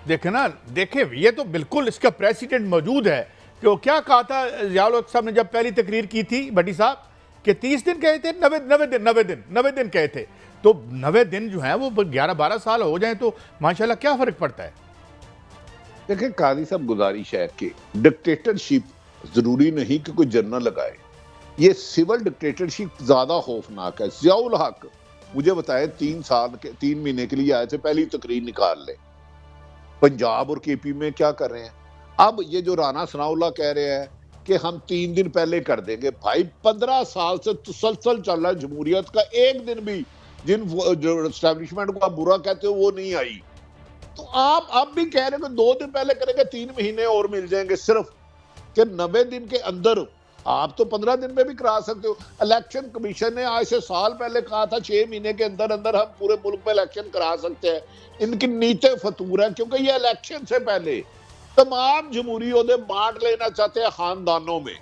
देखे ना, देखे ये तो बिल्कुल इसका प्रेसिडेंट मौजूद है कि वो क्या कहा था ज़ियाउल हक साहब ने जब पहली तकरीर की थी भट्टी साहब कि 30 दिन कहे थे, 90 दिन कहे थे। तो 90 दिन जो है वो 11-12 साल हो जाए तो माशाल्लाह क्या फ़र्क पड़ता है। देखिए काजी साहब, गुजारिश है कि डिक्टेटरशिप जरूरी नहीं कि कोई जनरल लगाए, ये सिविल डिक्टेटरशिप ज्यादा खौफनाक है। ज़ियाउल हक मुझे बताए 3 महीने के लिए आए थे, पहली तकरीर निकाल ले। पंजाब और केपी में क्या कर रहे हैं? अब ये जो राना सनाउल्लाह कह रहे हैं कि हम 3 दिन पहले कर देंगे, भाई 15 साल से तसलसल चल रहा है जमहूरियत का, एक दिन भी जिन जो एस्टेब्लिशमेंट को आप बुरा कहते हो वो नहीं आई। तो आप अब भी कह रहे हो कि 2 दिन पहले करेंगे, 3 महीने और मिल जाएंगे सिर्फ कि 90 दिन के अंदर। आप तो 15 दिन में भी करा सकते हो। इलेक्शन कमीशन ने आज से साल पहले कहा था 6 महीने के अंदर अंदर हम पूरे मुल्क में इलेक्शन करा सकते हैं। इनकी नीचे फतूर है, क्योंकि ये इलेक्शन से पहले तमाम जमहूरी ओहदे बांट लेना चाहते हैं खानदानों में।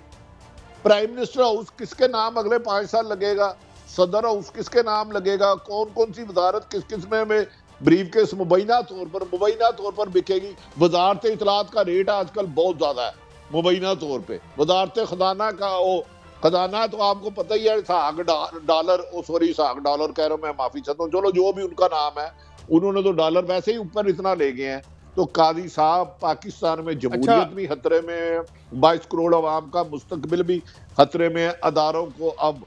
प्राइम मिनिस्टर हाउस किसके नाम अगले 5 साल लगेगा, सदर हाउस किसके नाम लगेगा, कौन कौन सी वजारत किस किस में ब्रीफ केस मुबैना तौर पर बिकेगी। वजारत इतलात का रेट आजकल बहुत ज्यादा है मुबैना तौर पे। वजारत खजाना का खजाना तो आपको पता ही है, साग डॉलर कह रहा हूं मैं, माफी चाहता हूँ, चलो जो भी उनका नाम है, उन्होंने तो डॉलर वैसे ही ऊपर इतना ले गए हैं। तो काजी साहब, पाकिस्तान में जमहूरियत भी खतरे में है, 22 करोड़ अवाम का मुस्तकबिल भी खतरे में है। अदारों को अब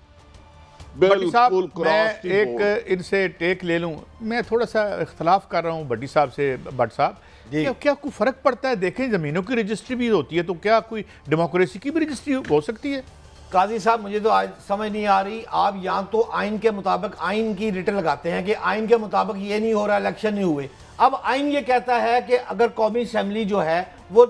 बिल्कुल मैं एक इनसे टेक ले लूं, मैं थोड़ा सा इख्तलाफ कर रहा हूं भट्टी साहब से। भट्ट साहब, क्या कोई फर्क पड़ता है? देखें, जमीनों की रजिस्ट्री भी होती है, तो क्या कोई डेमोक्रेसी की भी रजिस्ट्री हो सकती है? काजी साहब, मुझे तो आज समझ नहीं आ रही। आप यहाँ तो आइन के मुताबिक आइन की रिट लगाते हैं कि आइन के मुताबिक ये नहीं हो रहा, इलेक्शन नहीं हुए। अब आइन ये कहता है कि अगर कौमी असेंबली जो है वो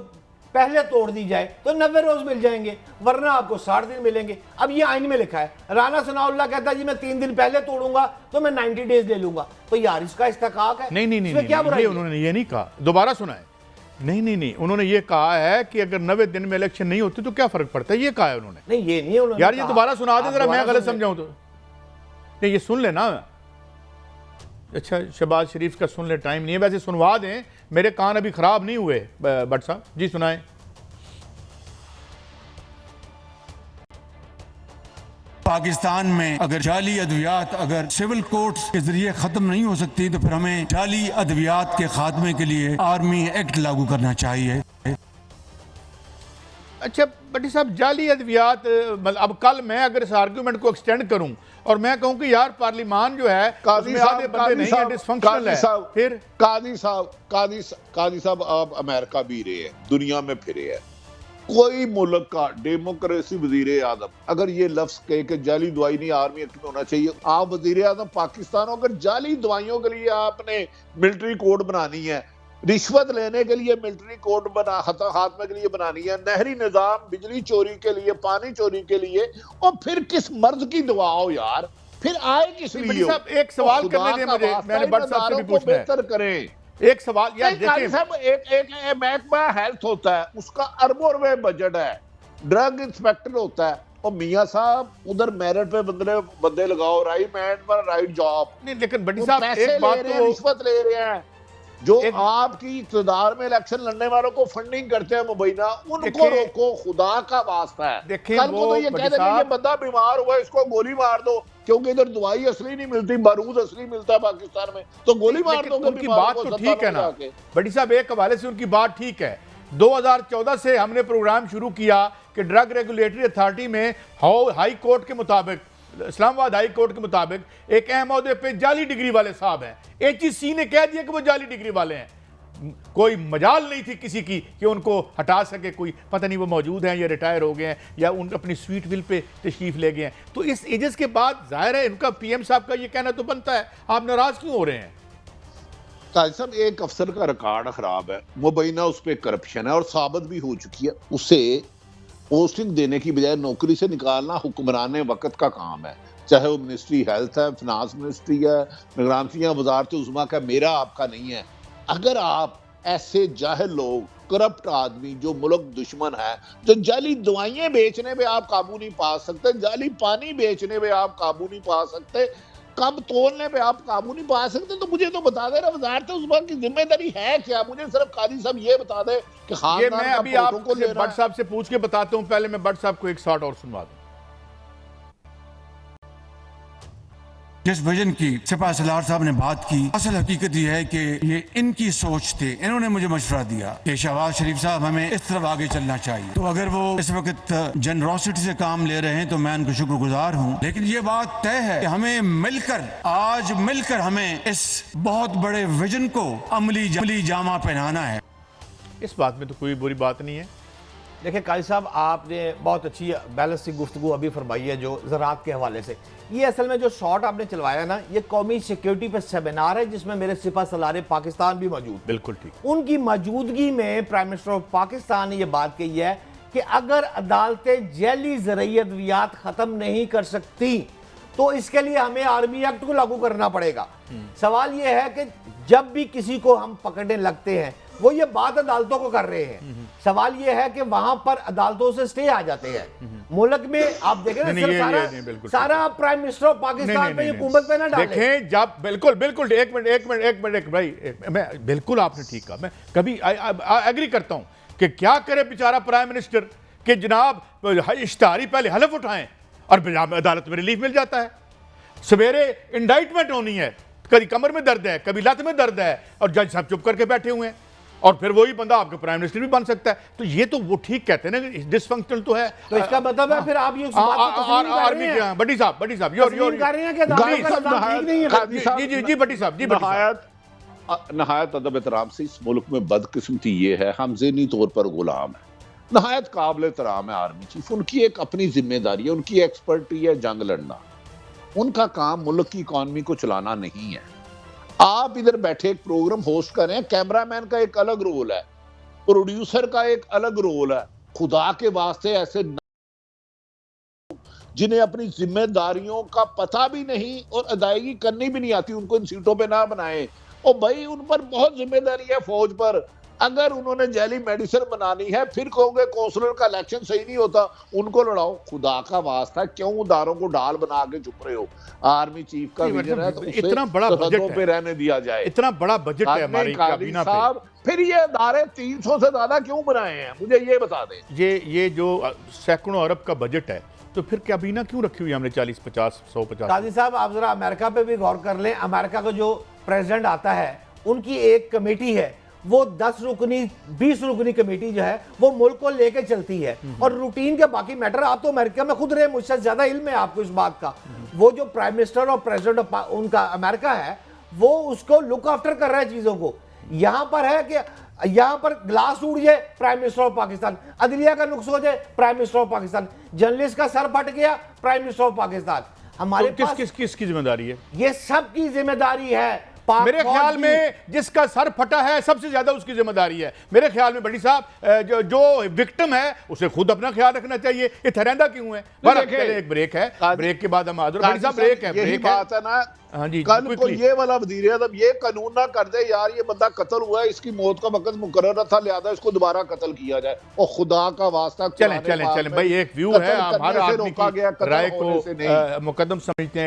पहले तोड़ दी जाए तो 90 रोज मिल जाएंगे, वरना आपको 60 दिन मिलेंगे। अब ये आइन में लिखा है। राना सनाउल्लाह कहता है जी मैं 3 दिन पहले तोड़ूंगा तो मैं 90 डेज ले लूंगा। तो यार इसका इस्तेकाक है। नहीं, क्या बुराई? उन्होंने ये नहीं कहा, दोबारा सुना है। नहीं, उन्होंने ये कहा है कि अगर 90 दिन में इलेक्शन नहीं होती तो क्या फर्क पड़ता है, ये कहा है उन्होंने। नहीं, ये नहीं उन्होंने यार, ये दोबारा सुना दे जरा, मैं गलत समझाऊं तो। नहीं, ये सुन लेना। अच्छा, शहबाज शरीफ का सुन ले, टाइम नहीं है, वैसे सुनवा दें, मेरे कान अभी खराब नहीं हुए। भट्ट साहब जी सुनाएं। पाकिस्तान में अगर जाली अद्वियात अगर सिविल कोर्ट्स के जरिए खत्म नहीं हो सकती तो फिर हमें जाली अद्वियात के खात्मे के लिए आर्मी एक्ट लागू करना चाहिए। अच्छा भट्टी साहब, जाली अद्वियात, अब कल मैं अगर इस आर्गूमेंट को एक्सटेंड करूं और मैं कहूं कि यार पार्लिमान जो है उसमें आधे बंदे नहीं है, डिसफंक्शनल है, फिर काजी साहब आप अमेरिका भी रहे हैं, दुनिया में फिरे हैं, कोई मुल्क का डेमोक्रेसी वजीर आजम अगर ये लफ्ज कहे कि जाली दवाई नहीं आर्मी एक्ट में होना चाहिए, आप वजीर आजम पाकिस्तान हो, अगर जाली दवाइयों के लिए आपने मिलिट्री कोड बनानी है, रिश्वत लेने के लिए मिलिट्री कोड खात्मे के लिए बनानी है, नहरी निजाम, बिजली चोरी के लिए, पानी चोरी के लिए, और फिर किस मर्ज की दवा हो यार, फिर आए किस लिए? एक सवाल करने दें मुझे, मैंने भट्ट साहब से भी पूछना है। बेहतर करें एक सवाल यार, देखिए साहब, एक महकमा हेल्थ होता है, उसका अरबों रुपए बजट है, ड्रग इंस्पेक्टर होता है, और मियां साहब उधर मेरिट पे बंदे लगाओ, राइट मैन पर राइट जॉब। नहीं, लेकिन भट्टी साहब एक बात तो, रिश्वत ले रहे हैं जो आपकी इक़्तिदार में इलेक्शन लड़ने वालों को फंडिंग करते हैं मुबैना, उनको रोको, खुदा का वास्ता है। कल को तो ये कह देंगे ये बंदा बीमार हुआ, इसको गोली मार दो, क्योंकि इधर दवाई असली नहीं मिलती, बारूद असली मिलता है पाकिस्तान में, तो गोली मार दो। उनकी बात तो ठीक है ना भट्टी साहब, एक हवाले से उनकी बात ठीक है। 2014 से हमने प्रोग्राम शुरू किया कि ड्रग रेगुलेटरी अथॉरिटी में हाई कोर्ट के मुताबिक, इस्लामाबाद हाई कोर्ट के मुताबिक एक अहम ओहदे पे जाली डिग्री वाले साहब हैं। HEC ने कह दिया कि वो जाली डिग्री वाले हैं। कोई मजाल नहीं थी किसी की कि उनको हटा सके कोई, पता नहीं वो मौजूद हैं या रिटायर हो गए हैं या उन अपनी स्वीट विल पे तशरीफ ले गए हैं। तो इस एजेस के बाद जाहिर है इनका PM साहब का ये कहना तो बनता है, आप नाराज क्यों हो रहे हैं? ताज साहब, एक अफसर का रिकॉर्ड खराब है, मुबैना उस पर करप्शन है और साबित भी हो चुकी है। उसे पोस्टिंग देने की बजाय नौकरी से निकालना हुक्मरान वक्त का काम है, चाहे वो मिनिस्ट्री हेल्थ है, फिनांस मिनिस्ट्री है, निगरानियां वजारत उज़्मा का, मेरा आपका नहीं है। अगर आप ऐसे जाहिल लोग, करप्ट आदमी जो मुल्क दुश्मन है, जो जाली दवाइयां बेचने पे आप काबू नहीं पा सकते, जाली पानी बेचने पे आप काबू नहीं पा सकते, कब तोलने पे आप काबू नहीं पा सकते तो मुझे तो बता दे, वजारत उज़्मा की जिम्मेदारी है क्या? मुझे सिर्फ कादी साहब ये बता दे कि ये खानदान मैं का अभी प्रोटोकॉल आपसे लेना भट्ट साहब से पूछ के बताता हूं। पहले मैं भट्ट साहब को एक शॉट और सुनवा दूं। जिस विजन की सिपा सलार साहब ने बात की, असल हकीकत यह है कि ये इनकी सोच थी। इन्होंने मुझे मशवरा दिया कि शहबाज शरीफ साहब हमें इस तरफ आगे चलना चाहिए। तो अगर वो इस वक्त जनरोसिटी से काम ले रहे हैं तो मैं उनको शुक्रगुजार हूँ, लेकिन ये बात तय है कि हमें मिलकर हमें इस बहुत बड़े विजन को अमली जामा पहनाना है। इस बात में तो कोई बुरी बात नहीं है। देखिए काजी साहब, आपने बहुत अच्छी बैलेंस की गुफ्तगू अभी फरमाई है जो ज़राअत के हवाले से। ये असल में जो शॉट आपने चलवाया ना, ये कौमी सिक्योरिटी पर सेमिनार है जिसमें मेरे सिपा सलारे पाकिस्तान भी मौजूद। बिल्कुल ठीक। उनकी मौजूदगी में प्राइम मिनिस्टर ऑफ पाकिस्तान ने यह बात कही है कि अगर अदालतें जैली ज़रई अद्वियात ख़त्म नहीं कर सकती तो इसके लिए हमें आर्मी एक्ट को लागू करना पड़ेगा। सवाल यह है कि जब भी किसी को हम पकड़ने लगते हैं, वो ये बात अदालतों को कर रहे हैं। सवाल यह है कि वहां पर अदालतों से स्टे आ जाते हैं। मुल्क में आप देखें ना, सिर्फ सारा प्राइम मिनिस्टर ऑफ पाकिस्तान पे हुकूमत पे ना डालें। देखें जब बिल्कुल एक मिनट भाई, मैं बिल्कुल आपने ठीक कहा। मैं कभी एग्री करता हूं कि क्या करे बेचारा प्राइम मिनिस्टर कि जनाब इश्तारी पहले हलफ उठाएं और अदालत में रिलीफ मिल जाता है। सवेरे इंडाइटमेंट होनी है, कभी कमर में दर्द है, कभी लत में दर्द है, और जज साहब चुप करके बैठे हुए हैं, और फिर वही बंदा आपका प्राइम मिनिस्टर भी बन सकता है। तो ये तो वो ठीक कहते हैं ना, डिसफंक्शनल तो है। तो इसका मतलब है फिर आप ये आर्मी के बड़ी साहब जी बड़ी साहब नहायत अदब एहतराम से, इस मुल्क में बदकिस्मती ये है, हम ज़हनी तौर पर गुलाम है। नहायत काबिल एहतराम है आर्मी चीफ, उनकी एक अपनी जिम्मेदारी है, उनकी एक्सपर्टी है जंग लड़ना। उनका काम मुल्क की इकॉनमी को चलाना नहीं है। आप इधर बैठे एक प्रोग्राम होस्ट कर रहे हैं, कैमरामैन का एक अलग रोल है, प्रोड्यूसर का एक अलग रोल है। खुदा के वास्ते ऐसे जिन्हें अपनी जिम्मेदारियों का पता भी नहीं और अदायगी करनी भी नहीं आती, उनको इन सीटों पे ना बनाए। और भाई उन पर बहुत जिम्मेदारी है फौज पर। अगर उन्होंने जैली मेडिसिन बनानी है, फिर कहोगे कौंसलर का इलेक्शन सही नहीं होता, उनको लड़ाओ। खुदा का वास्ता क्यों उदारों को डाल बना के चुप रहे हो? आर्मी चीफ का विजन है तो इतना बड़ा बजट पे रहने दिया जाए। इतना बड़ा बजट है हमारी काबीना पे, फिर ये अदारे 300 से ज्यादा क्यों बनाए हैं? मुझे ये बता दें। ये जो सैकड़ों अरब का बजट है, तो फिर काबीना क्यों रखी हुई हमने 40, 50, 150? काजी साहब, आप जरा अमेरिका पे भी गौर कर लें। अमेरिका का जो प्रेसिडेंट आता है, उनकी एक कमेटी है, वो 10 रुकनी 20 रुकनी कमेटी जो है वो मुल्क को लेके चलती है, और रूटीन के बाकी मैटर आप तो अमेरिका में खुद रहे, मुझसे ज्यादा इल्म है आपको इस बात का। वो जो प्राइम मिनिस्टर और प्रेसिडेंट उनका अमेरिका है, वो उसको लुक आफ्टर कर रहा है चीजों को। यहां पर है कि यहां पर ग्लास टूट जाए, प्राइम मिनिस्टर ऑफ पाकिस्तान, अदलिया का नुक्स हो जाए, prime minister of Pakistan, journalist का सर फट गया, प्राइम मिनिस्टर ऑफ पाकिस्तान। हमारे तो किसकी जिम्मेदारी है? ये सबकी जिम्मेदारी है। मेरे ख्याल में जिसका सर फटा है सबसे ज्यादा उसकी जिम्मेदारी है। मेरे ख्याल में बड़ी साहब जो विक्टिम है उसे खुद अपना ख्याल रखना चाहिए। ये थरैंदा क्यों है? एक ब्रेक है, ब्रेक के बाद हम आदर बड़ी साहब ब्रेक है, यही बात है ना। हाँ जी, कल को ये वाला वज़ीर आज़म ये कानून ना कर दे, यार ये बंदा कत्ल हुआ है, इसकी मौत का वक्त मुकर्रर था, लिहाजा इसको दोबारा कत्ल किया जाए, और खुदा का वास्ता चलें भाई, एक व्यू है, हमारा आदमी की राय को मुकद्दम समझते हैं।